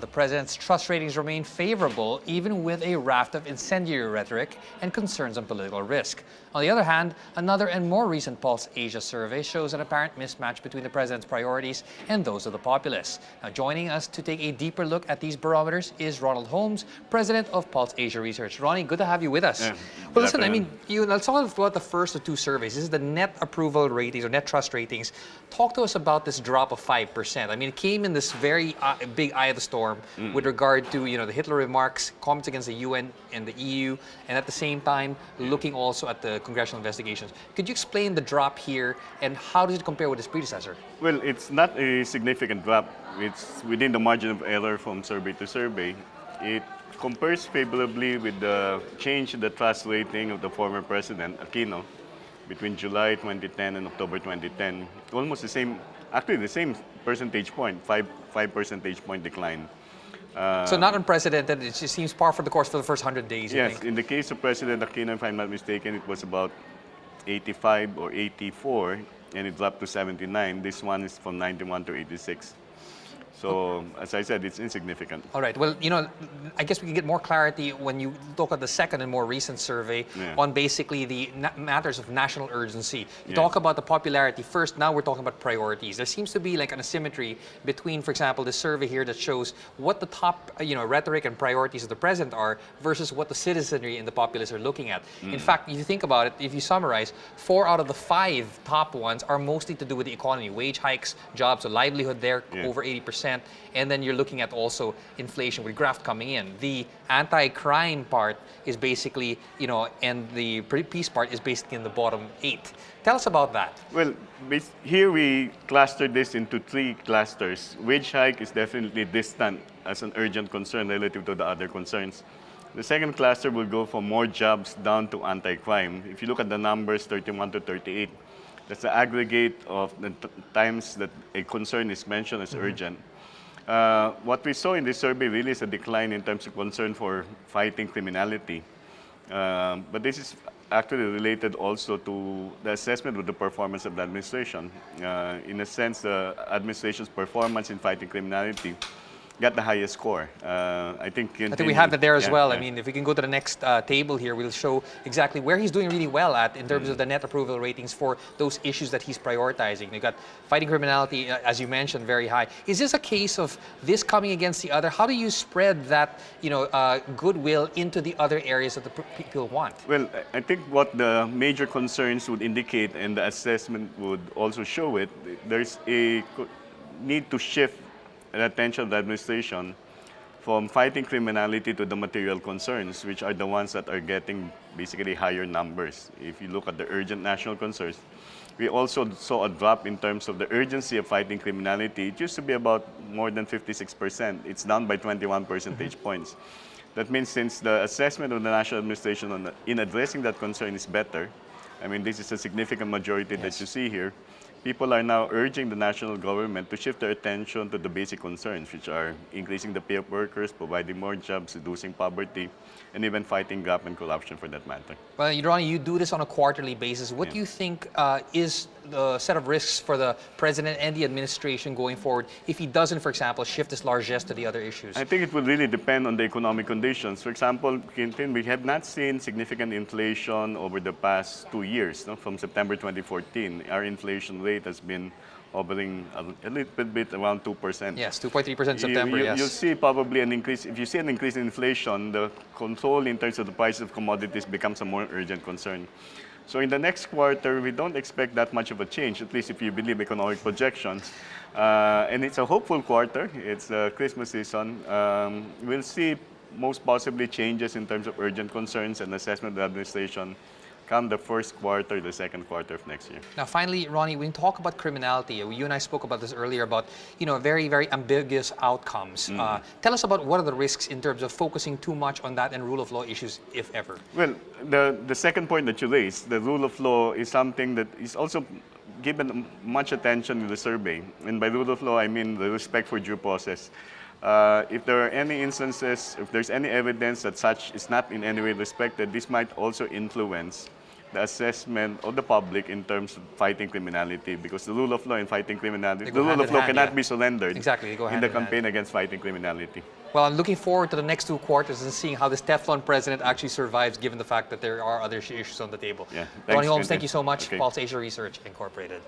The president's trust ratings remain favorable, even with a raft of incendiary rhetoric and concerns on political risk. On the other hand, another and more recent Pulse Asia survey shows an apparent mismatch between the president's priorities and those of the populace. Now, joining us to take a deeper look at these barometers is Ronald Holmes, president of Pulse Asia Research. Ronnie, good to have you with us. Yeah, well, listen, let's talk about the first of two surveys. This is the net approval ratings or net trust ratings. Talk to us about this drop of 5%. I mean, it came in this very big eye of the storm with regard to the Hitler remarks, comments against the UN and the EU, and at the same time looking also at the congressional investigations. Could you explain the drop here and how does it compare with its predecessor? Well, it's not a significant drop. It's within the margin of error from survey to survey. It compares favorably with the change in the trust rating of the former president, Aquino, between July 2010 and October 2010. Almost the same, actually the same percentage point, 5 percentage point decline. So not unprecedented, it just seems par for the course for the first 100 days, Yes, I think. in the case of President Aquino, if I'm not mistaken, it was about 85 or 84, and it dropped to 79. This one is from 91 to 86. So, as I said, it's insignificant. All right. Well, I guess we can get more clarity when you look at the second and more recent survey on basically the matters of national urgency. You talk about the popularity first, now we're talking about priorities. There seems to be like an asymmetry between, for example, the survey here that shows what the top, rhetoric and priorities of the president are versus what the citizenry and the populace are looking at. In fact, if you think about it, if you summarize, 4 out of the 5 top ones are mostly to do with the economy, wage hikes, jobs, or livelihood there, over 80%. And then you're looking at also inflation with graft coming in. The anti-crime part is basically, and the peace part is basically in the bottom 8. Tell us about that. Well, here we clustered this into 3 clusters. Wage hike is definitely distant as an urgent concern relative to the other concerns. The second cluster will go from more jobs down to anti-crime. If you look at the numbers, 31 to 38, that's the aggregate of the times that a concern is mentioned as urgent. What we saw in this survey really is a decline in terms of concern for fighting criminality. But this is actually related also to the assessment of the performance of the administration. In a sense, the administration's performance in fighting criminality got the highest score. I think we have that there as well. I mean, if we can go to the next table here, we'll show exactly where he's doing really well at in terms of the net approval ratings for those issues that he's prioritizing. You've got fighting criminality, as you mentioned, very high. Is this a case of this coming against the other? How do you spread that, goodwill into the other areas that the people want? Well, I think what the major concerns would indicate, and the assessment would also show it, there's a need to shift the attention of the administration from fighting criminality to the material concerns, which are the ones that are getting basically higher numbers. If you look at the urgent national concerns, we also saw a drop in terms of the urgency of fighting criminality. It used to be about more than 56%. It's down by 21 percentage points. That means since the assessment of the national administration in addressing that concern is better, I mean, this is a significant majority that you see here, people are now urging the national government to shift their attention to the basic concerns, which are increasing the pay of workers, providing more jobs, reducing poverty, and even fighting graft and corruption for that matter. Well, Ronnie, you do this on a quarterly basis. What do you think is the set of risks for the president and the administration going forward if he doesn't, for example, shift his largesse to the other issues? I think it will really depend on the economic conditions. For example, we have not seen significant inflation over the past 2 years. From September 2014, our inflation rate has been hovering a little bit around 2%. Yes, 2.3% in September, yes. You'll see probably an increase. If you see an increase in inflation, the control in terms of the price of commodities becomes a more urgent concern. So in the next quarter, we don't expect that much of a change, at least if you believe economic projections. And it's a hopeful quarter. It's Christmas season. We'll see most possibly changes in terms of urgent concerns and assessment of the administration come the first quarter, the second quarter of next year. Now, finally, Ronnie, when we talk about criminality, you and I spoke about this earlier about, very, very ambiguous outcomes. Tell us about what are the risks in terms of focusing too much on that and rule of law issues, if ever. Well, the second point that you raised, the rule of law, is something that is also given much attention in the survey. And by rule of law, I mean the respect for due process. If there are any instances, if there's any evidence that such is not in any way respected, this might also influence the assessment of the public in terms of fighting criminality, because the rule of law and fighting criminality, They the go rule hand of in law hand, cannot yeah. be surrendered Exactly, they go in hand the in hand. campaign against fighting criminality. Well, I'm looking forward to the next 2 quarters and seeing how this Teflon president actually survives, given the fact that there are other issues on the table. Yeah. Ronnie Thanks, Holmes, Quentin. thank you so much. Okay. Pulse Asia Research Incorporated.